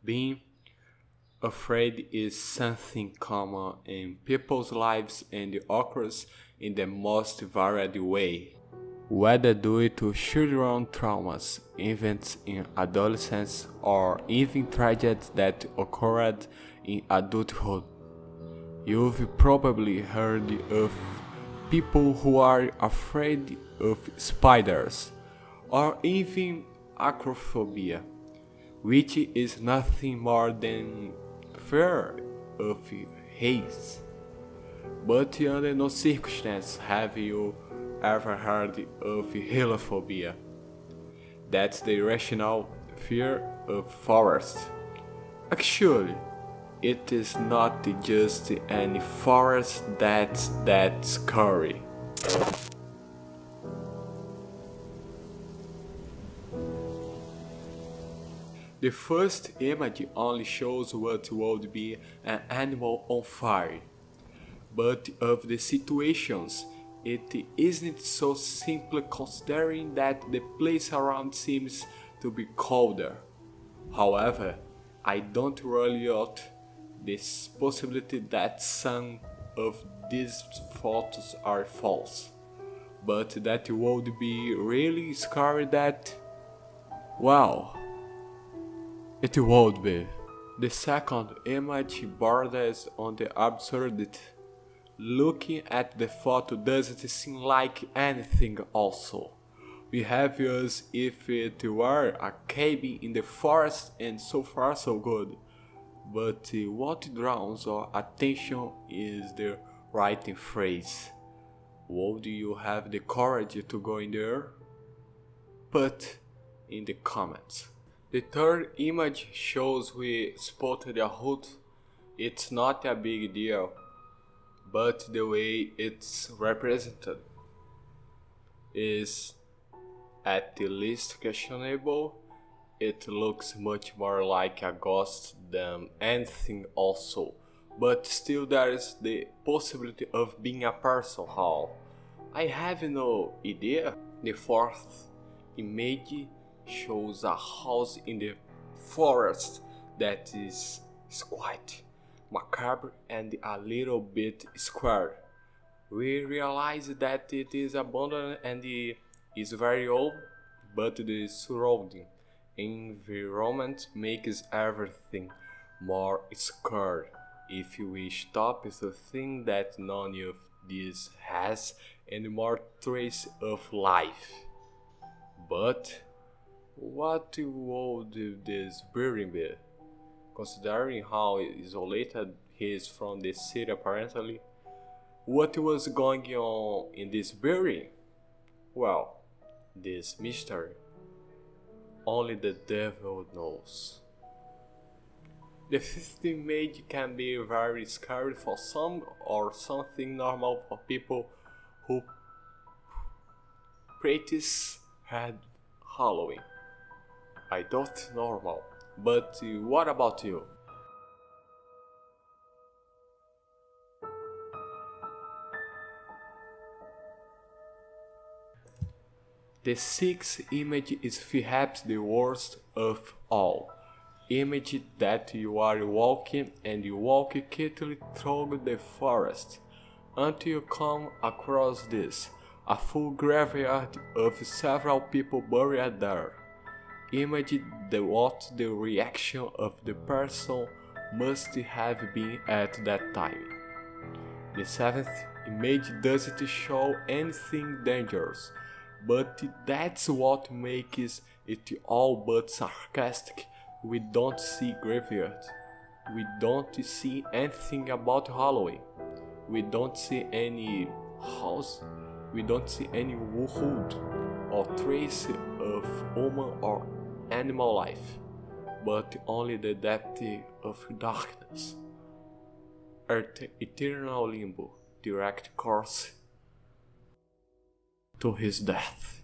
Being afraid is something common in people's lives and occurs in the most varied way. Whether due to childhood traumas, events in adolescence, or even tragedies that occurred in adulthood. You've probably heard of people who are afraid of spiders, or even acrophobia, which is nothing more than fear of heights. But under no circumstance have you ever heard of hylophobia. That's the irrational fear of forests. Actually, it is not just any forest that's that scary. The first image only shows what would be an animal on fire. But of the situations, it isn't so simple considering that the place around seems to be colder. However, I don't rule out this possibility that some of these photos are false. But that would be really scary that, wow, it would be. The second image borders on the absurdity. Looking at the photo doesn't seem like anything also. We have as if it were a cabin in the forest and so far so good. But what draws our attention is the writing phrase. Would you have the courage to go in there? Put in the comments. The third image shows we spotted a hood. It's not a big deal, but the way it's represented is at the least questionable. It looks much more like a ghost than anything also, but still there is the possibility of being a person. How? I have no idea. The fourth image shows a house in the forest that is quite macabre and a little bit square. We realize that it is abandoned and is very old, but the surrounding environment makes everything more scared. If we stop to think that none of this has any more trace of life. But what would this building be? Considering how isolated he is from the city apparently, what was going on in this building? Well, this mystery only the devil knows. The fifth image can be very scary for some or something normal for people who practice Halloween. I don't normal, but what about you? The sixth image is perhaps the worst of all. Image that you are walking and you walk quickly through the forest until you come across this, a full graveyard of several people buried there. Imagine what the reaction of the person must have been at that time. The seventh image doesn't show anything dangerous, but that's what makes it all but sarcastic. We don't see graveyard. We don't see anything about Halloween. We don't see any house. We don't see any wood or trace of human or animal life, but only the depth of darkness. Earth eternal limbo, direct course to his death.